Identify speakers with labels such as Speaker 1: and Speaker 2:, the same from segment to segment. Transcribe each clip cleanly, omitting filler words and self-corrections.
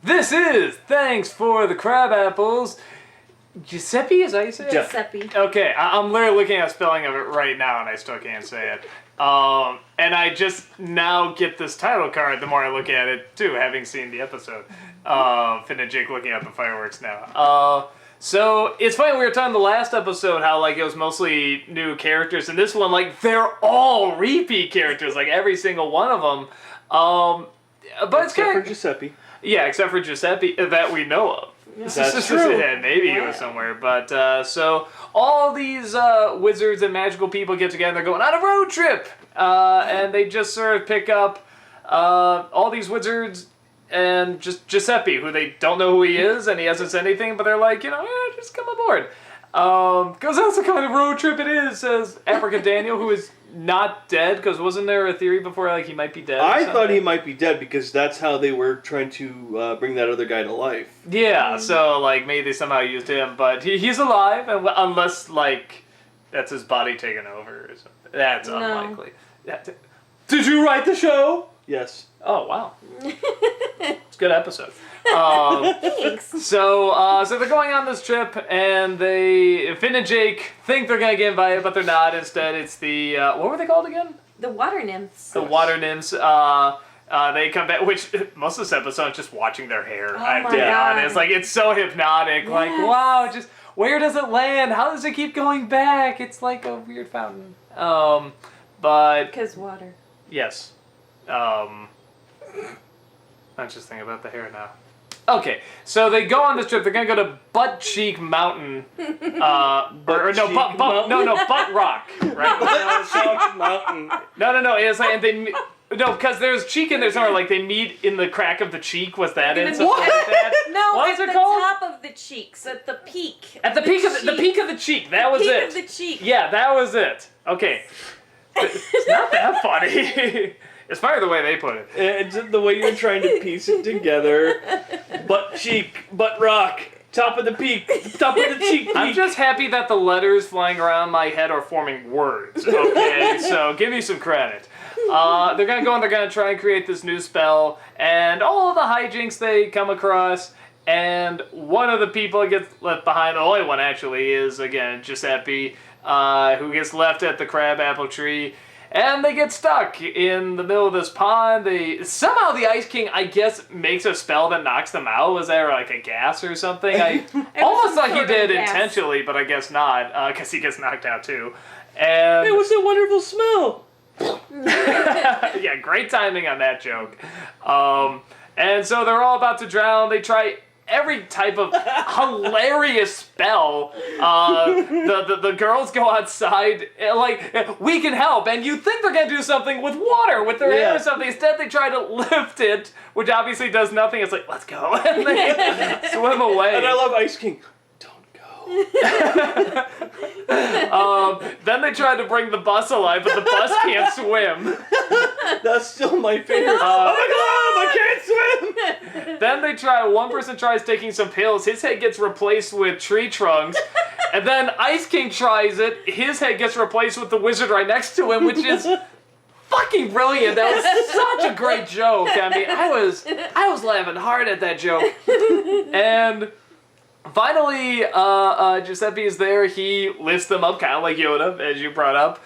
Speaker 1: This is Thanks for the Crabapples. Giuseppe, is that how you say it?
Speaker 2: Giuseppe.
Speaker 1: Okay, I'm literally looking at the spelling of it right now and I still can't say it. And I just now get this title card the more I look at it too, having seen the episode. Finn and Jake looking at the fireworks now. So it's funny, we were talking the last episode how like it was mostly new characters, and this one like they're all repeat characters, like every single one of them. But it's
Speaker 3: except for Giuseppe.
Speaker 1: Yeah, except for Giuseppe that we know of.
Speaker 3: That's true.
Speaker 1: Yeah, maybe he was somewhere. But so all these wizards and magical people get together. They're going on a road trip, and they just sort of pick up all these wizards and just Giuseppe, who they don't know who he is, and he hasn't said anything. But they're like, just come aboard. Because that's the kind of road trip it is, says Abracadaniel, who is not dead, because wasn't there a theory before like he might be dead?
Speaker 3: I thought he might be dead because that's how they were trying to bring that other guy to life.
Speaker 1: Yeah, so like maybe they somehow used him, but he's alive, and unless like that's his body taken over or something. That's unlikely. Did you write the show?
Speaker 3: Yes.
Speaker 1: Oh wow, it's a good episode.
Speaker 2: Thanks.
Speaker 1: So they're going on this trip, and Finn and Jake think they're gonna get invited, but they're not. Instead, it's the what were they called again?
Speaker 2: The water nymphs.
Speaker 1: The water nymphs. They come back, which most of this episode is just watching their hair.
Speaker 2: Oh
Speaker 1: To be honest, like it's so hypnotic.
Speaker 2: Yes.
Speaker 1: Like wow, just where does it land? How does it keep going back? It's like a weird fountain. But
Speaker 2: Because water.
Speaker 1: yes. I'm just thinking about the hair now. Okay, so they go on this trip. They're gonna go to Butt Cheek Mountain. Butt Rock, right?
Speaker 3: Mountain.
Speaker 1: No. It's like because there's cheek in there somewhere. Like they meet in the crack of the cheek. Was that it? Something like that?
Speaker 2: No,
Speaker 1: What
Speaker 2: at
Speaker 1: is it
Speaker 2: the
Speaker 1: called?
Speaker 2: top of the cheeks, at the peak.
Speaker 1: At the peak of the cheek. That was
Speaker 2: peak
Speaker 1: it.
Speaker 2: of the cheek.
Speaker 1: Yeah, that was it. Okay, it's not that funny. It's funny the way they put it.
Speaker 3: It's the way you're trying to piece it together. Butt cheek, butt rock, top of the peak, top of the cheek.
Speaker 1: I'm just happy that the letters flying around my head are forming words. Okay, so give me some credit. They're gonna go and they're gonna try and create this new spell, and all of the hijinks they come across. And one of the people gets left behind. The only one actually is again Giuseppe, who gets left at the crabapple tree. And they get stuck in the middle of this pond. Somehow the Ice King, I guess, makes a spell that knocks them out. Was there like a gas or something? I almost thought he did intentionally, but I guess not, because he gets knocked out too. And
Speaker 3: It was a wonderful smell.
Speaker 1: yeah, great timing on that joke. And so they're all about to drown. They try every type of hilarious spell. The girls go outside, like, we can help, and you think they're gonna do something with water, with their hair or something. Instead, they try to lift it, which obviously does nothing. It's like, let's go. And they swim away.
Speaker 3: And I love Ice King. Don't go.
Speaker 1: Then they try to bring the bus alive, but the bus can't swim.
Speaker 3: That's still my favorite. Oh my god, I can't swim!
Speaker 1: Then one person tries taking some pills, his head gets replaced with tree trunks, and then Ice King tries it, his head gets replaced with the wizard right next to him, which is fucking brilliant. That was such a great joke. I mean, I was laughing hard at that joke. And finally, Giuseppe is there. He lifts them up, kind of like Yoda, as you brought up,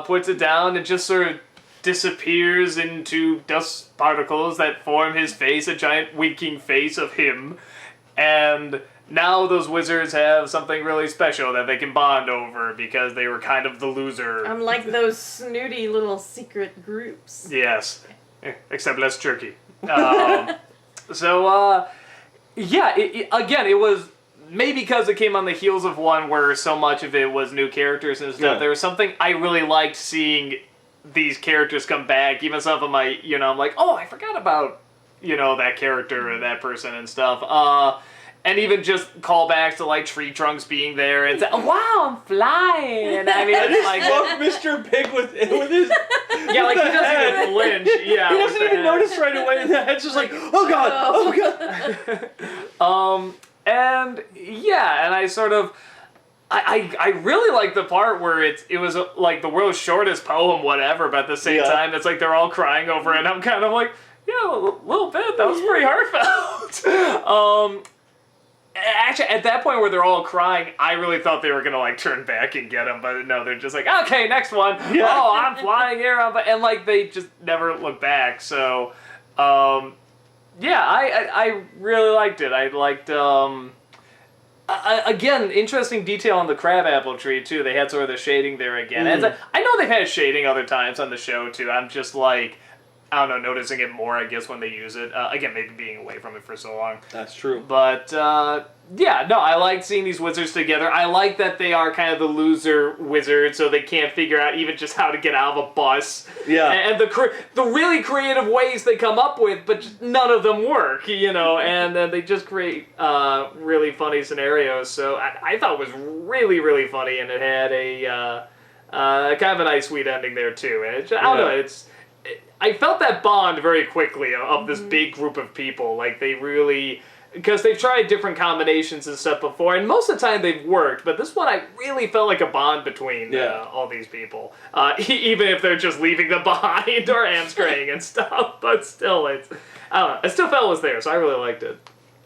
Speaker 1: puts it down, and just sort of disappears into dust particles that form his face, a giant winking face of him. And now those wizards have something really special that they can bond over because they were kind of the loser.
Speaker 2: Unlike those snooty little secret groups.
Speaker 1: Yes, except less jerky. Yeah, again, it was maybe because it came on the heels of one where so much of it was new characters and stuff.
Speaker 3: Yeah.
Speaker 1: There was something I really liked seeing these characters come back. Even some of my, I'm like, oh, I forgot about, that character or that person and stuff. And even just callbacks to like tree trunks being there and say, oh, wow, I'm flying. I mean, it's like
Speaker 3: love Mr. Pig with his.
Speaker 1: Yeah, like he doesn't even flinch. Yeah,
Speaker 3: he doesn't even notice right away, and the head's just like, oh god, oh god.
Speaker 1: And yeah, and I sort of. I really like the part where it was like the world's shortest poem, whatever, but at the same time, it's like they're all crying over it, and I'm kind of like, yeah, a little bit. That was pretty heartfelt. Actually, at that point where they're all crying, I really thought they were gonna like turn back and get him, but no, they're just like, okay, next one.
Speaker 3: Yeah.
Speaker 1: Oh, I'm flying here, and like they just never look back. So, yeah, I really liked it. I liked again, interesting detail on the crabapple tree too. They had sort of the shading there again. And I know they've had shading other times on the show too. I'm just like, I don't know, noticing it more, I guess, when they use it. Again, maybe being away from it for so long.
Speaker 3: That's true.
Speaker 1: But, yeah, no, I like seeing these wizards together. I like that they are kind of the loser wizards, so they can't figure out even just how to get out of a bus.
Speaker 3: Yeah.
Speaker 1: And the really creative ways they come up with, but just none of them work, and then they just create really funny scenarios. So I thought it was really, really funny, and it had a kind of a nice, sweet ending there, too. And I don't know, I felt that bond very quickly of this big group of people. Like, they really... Because they've tried different combinations and stuff before, and most of the time they've worked, but this one I really felt like a bond between all these people. Even if they're just leaving them behind or hamstraying and stuff, but still, I don't know. I still felt it was there, so I really liked it.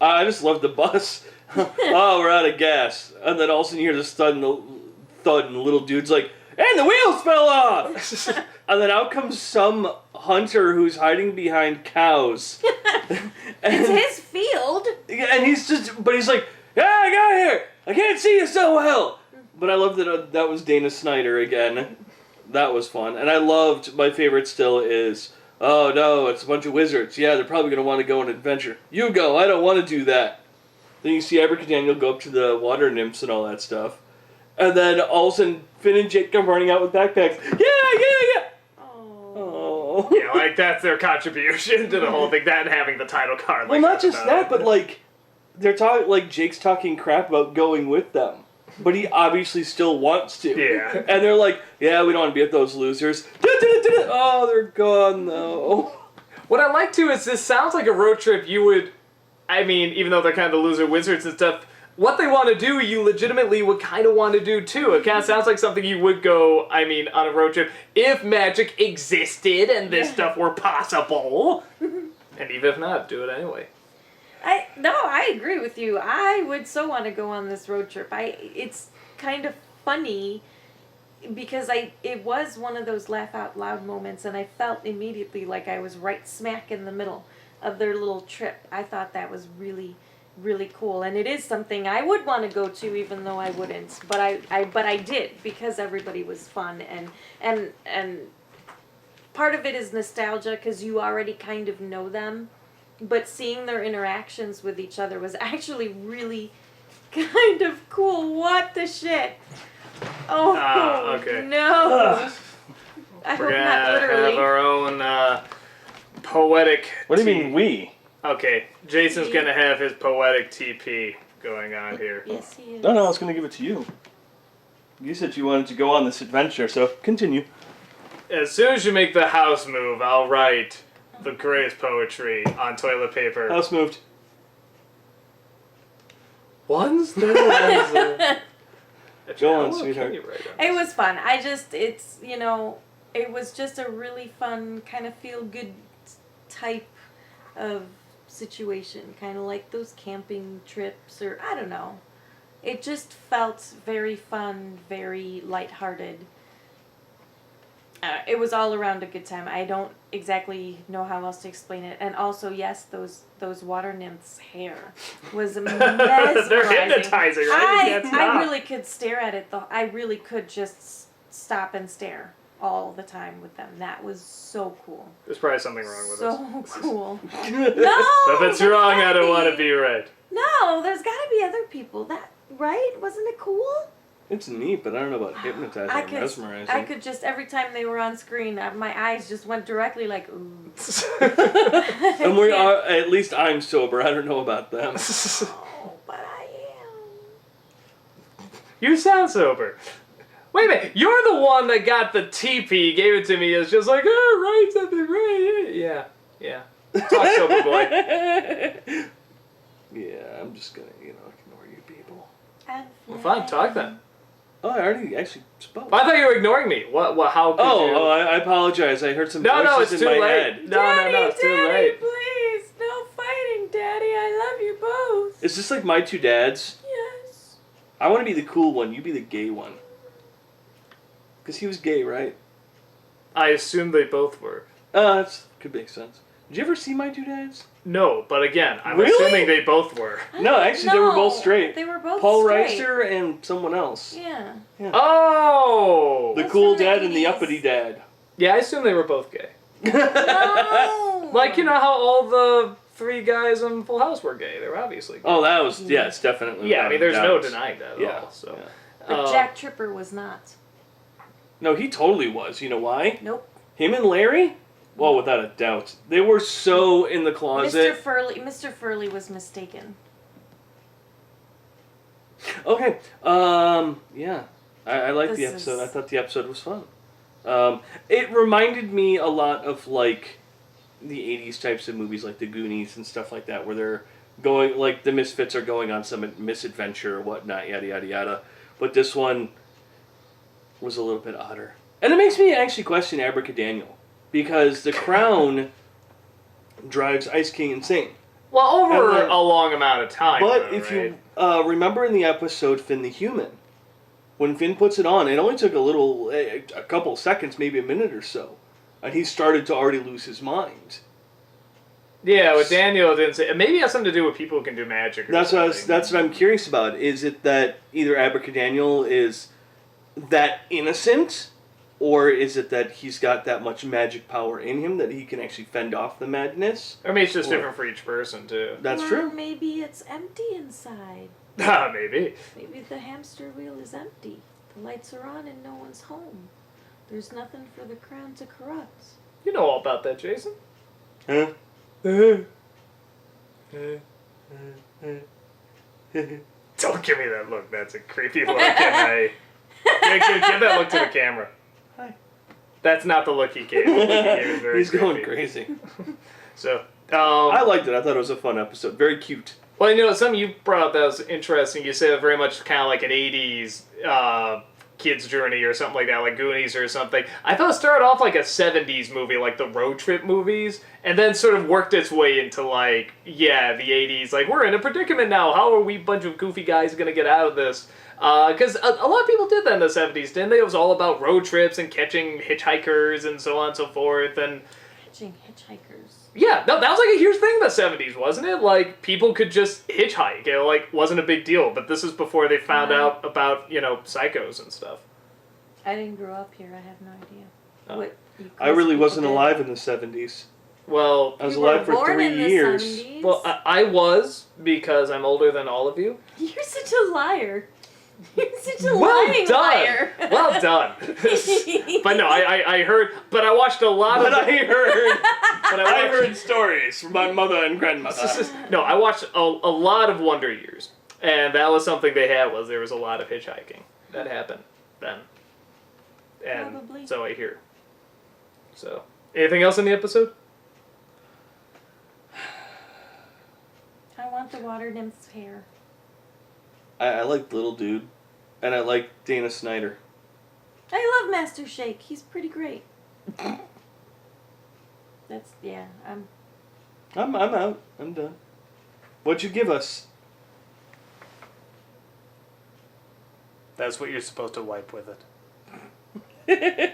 Speaker 3: I just love the bus. Oh, we're out of gas. And then all of a sudden you hear the thud, and the little dude's like, and the wheels fell off! And then out comes some hunter who's hiding behind cows.
Speaker 2: It's his field.
Speaker 3: And he's like, yeah, I got here! I can't see you so well! But I love that that was Dana Snyder again. That was fun. And I loved, my favorite still is, oh no, it's a bunch of wizards. Yeah, they're probably going to want to go on an adventure. You go, I don't want to do that. Then you see Abracadaniel go up to the water nymphs and all that stuff. And then all of a sudden, Finn and Jake come running out with backpacks. Yeah! Oh.
Speaker 1: Yeah, like, that's their contribution to the whole thing, that and having the title card.
Speaker 3: Well, not just that, but, like, they're talking, like, Jake's talking crap about going with them. But he obviously still wants to.
Speaker 1: Yeah.
Speaker 3: And they're like, yeah, we don't want to be at those losers. Oh, they're gone, though.
Speaker 1: What I like, too, is this sounds like a road trip you would... I mean, even though they're kind of the loser wizards and stuff... What they want to do, you legitimately would kind of want to do, too. It kind of sounds like something you would go, I mean, on a road trip if magic existed and this stuff were possible. And even if not, do it anyway.
Speaker 2: I agree with you. I would so want to go on this road trip. It's kind of funny because it was one of those laugh out loud moments, and I felt immediately like I was right smack in the middle of their little trip. I thought that was really... really cool, and it is something I would want to go to even though I wouldn't, but I did because everybody was fun, and part of it is nostalgia because you already kind of know them, but seeing their interactions with each other was actually really kind of cool. What the shit? Oh,
Speaker 1: okay.
Speaker 2: No. I
Speaker 1: We're
Speaker 2: hope
Speaker 1: gonna
Speaker 2: not literally.
Speaker 1: have our own poetic...
Speaker 3: What do you mean, we?
Speaker 1: Okay, Jason's gonna have his poetic TP going on here.
Speaker 2: Yes, he is.
Speaker 3: No, I was going to give it to you. You said you wanted to go on this adventure, so continue.
Speaker 1: As soon as you make the house move, I'll write the greatest poetry on toilet paper.
Speaker 3: House moved.
Speaker 1: One's the
Speaker 3: Go on, sweetheart.
Speaker 2: It was fun. It was just a really fun kind of feel-good type of situation, kind of like those camping trips, or I don't know. It just felt very fun, very lighthearted. It was all around a good time. I don't exactly know how else to explain it. And also, yes, those water nymphs' hair was mesmerizing.
Speaker 1: They're hypnotizing, right?
Speaker 2: I really could stare at it, though. I really could just stop and stare all the time with them. That was so cool.
Speaker 1: There's probably something wrong with us.
Speaker 2: So cool.
Speaker 1: No!
Speaker 2: No!
Speaker 1: If it's wrong, I don't want to be right.
Speaker 2: No, there's got to be other people. Right? Wasn't it cool?
Speaker 3: It's neat, but I don't know about hypnotizing or mesmerizing.
Speaker 2: I could just, every time they were on screen, my eyes just went directly like, ooh.
Speaker 3: And we are, at least I'm sober. I don't know about them.
Speaker 2: Oh, but I am.
Speaker 1: You sound sober. Wait a minute, you're the one that got the TP, gave it to me, as just like, right, something, right, yeah. Talk sober, boy.
Speaker 3: Yeah, I'm just gonna, ignore you people.
Speaker 1: Well, fine, talk then.
Speaker 3: Oh, I already actually spoke.
Speaker 1: I thought you were ignoring me. What, how could you?
Speaker 3: Oh, I apologize. I heard some
Speaker 1: No,
Speaker 3: voices
Speaker 1: it's
Speaker 3: in
Speaker 1: too
Speaker 3: my
Speaker 1: late.
Speaker 3: head.
Speaker 1: No, it's too late.
Speaker 2: Please, no fighting, Daddy. I love you both.
Speaker 3: Is this like My Two Dads?
Speaker 2: Yes.
Speaker 3: I want to be the cool one. You be the gay one. Because he was gay, right?
Speaker 1: I assume they both were.
Speaker 3: That could make sense. Did you ever see My Two Dads?
Speaker 1: No, but again, I'm
Speaker 3: Really?
Speaker 1: assuming they both were.
Speaker 3: No, actually, they were both straight.
Speaker 2: They were both
Speaker 3: Paul
Speaker 2: straight.
Speaker 3: Reiser and someone else.
Speaker 2: Yeah.
Speaker 1: Oh!
Speaker 3: The
Speaker 2: That's
Speaker 3: cool
Speaker 2: from the
Speaker 3: dad and the
Speaker 2: 80s.
Speaker 3: uppity dad.
Speaker 1: Yeah, I assume they were both gay.
Speaker 2: No.
Speaker 1: Like, you know how all the 3 guys in Full House were gay? They were obviously gay.
Speaker 3: Oh, that was, yes, definitely.
Speaker 1: Yeah, I mean, there's
Speaker 3: that
Speaker 1: no
Speaker 3: was-
Speaker 1: denying that at
Speaker 3: yeah,
Speaker 1: all. So.
Speaker 3: yeah.
Speaker 2: But Jack Tripper was not.
Speaker 3: No, he totally was. You know why?
Speaker 2: Nope.
Speaker 3: Him and Larry? Well, without a doubt. They were so in the closet.
Speaker 2: Mr. Furley was mistaken.
Speaker 3: Okay. Yeah. I liked the
Speaker 2: This
Speaker 3: episode. I
Speaker 2: is-
Speaker 3: thought the episode was fun. It reminded me a lot of, like, the 80s types of movies, like The Goonies and stuff like that, where they're going, like, the Misfits are going on some misadventure or whatnot, yada, yada, yada. But this one was a little bit odder. And it makes me actually question Abracadaniel, because the crown drives Ice King insane.
Speaker 1: Well, over
Speaker 3: And then-
Speaker 1: a long amount of time.
Speaker 3: But
Speaker 1: though,
Speaker 3: if
Speaker 1: right?
Speaker 3: you remember in the episode Finn the Human, when Finn puts it on, it only took a couple seconds, maybe a minute or so, and he started to already lose his mind.
Speaker 1: Yeah, with Daniel, it didn't say. Maybe it has something to do with people who can do magic. Or
Speaker 3: That's
Speaker 1: something.
Speaker 3: what I'm curious about. Is it that either Abracadaniel is that innocent, or is it that he's got that much magic power in him that he can actually fend off the madness?
Speaker 1: Or maybe it's just
Speaker 3: Or-
Speaker 1: different for each person too.
Speaker 3: That's
Speaker 2: Or
Speaker 3: true.
Speaker 2: maybe it's empty inside.
Speaker 1: Maybe.
Speaker 2: Maybe the hamster wheel is empty. The lights are on and no one's home. There's nothing for the crown to corrupt.
Speaker 1: You know all about that, Jason.
Speaker 3: Huh?
Speaker 1: Don't give me that look. That's a creepy look. And give that look to the camera.
Speaker 3: Hi.
Speaker 1: That's not the look he gave. The look he gave is very
Speaker 3: He's going
Speaker 1: creepy.
Speaker 3: crazy.
Speaker 1: So,
Speaker 3: I liked it. I thought it was a fun episode. Very cute.
Speaker 1: well, you know, something you brought up that was interesting. You said very much kind of like an 80s kid's journey or something like that, like Goonies or something. I thought it started off like a 70s movie, like the road trip movies, and then sort of worked its way into like, yeah, the 80s. Like, we're in a predicament now. How are we, bunch of goofy guys, going to get out of this? Because a lot of people did that in the 70s, didn't they? It was all about road trips and catching hitchhikers and so on and so forth. And
Speaker 2: Catching hitchhikers.
Speaker 1: yeah, no, that was like a huge thing in the 70s, wasn't it? Like, people could just hitchhike. It, like, wasn't a big deal. But this is before they found out about, you know, psychos and stuff.
Speaker 2: I didn't grow up here. I have no idea.
Speaker 1: Oh.
Speaker 2: What you
Speaker 3: I
Speaker 2: crazy
Speaker 3: really
Speaker 2: people
Speaker 3: wasn't
Speaker 2: did.
Speaker 3: alive in the 70s.
Speaker 1: Well,
Speaker 3: I was
Speaker 2: You were
Speaker 3: alive for
Speaker 2: born
Speaker 3: 3
Speaker 2: in the
Speaker 3: years.
Speaker 2: 70s.
Speaker 1: well, I was, because I'm older than all of you.
Speaker 2: You're such a liar. You're such a
Speaker 1: Well
Speaker 2: lying
Speaker 1: done!
Speaker 2: liar.
Speaker 1: Well done! But no, I heard, but I watched a lot
Speaker 3: But
Speaker 1: of...
Speaker 3: I heard,
Speaker 1: but
Speaker 3: I heard stories from my mother and grandmother.
Speaker 1: No, I watched a lot of Wonder Years. And that was something they had, was there was a lot of hitchhiking. That happened then. And
Speaker 2: Probably.
Speaker 1: so I hear. So, anything else in the episode?
Speaker 2: I want the water nymph's hair.
Speaker 3: I liked Little Dude, and I liked Dana Snyder.
Speaker 2: I love Master Shake. He's pretty great. That's yeah.
Speaker 3: I'm out. I'm done. What'd you give us?
Speaker 1: That's what you're supposed to wipe with it.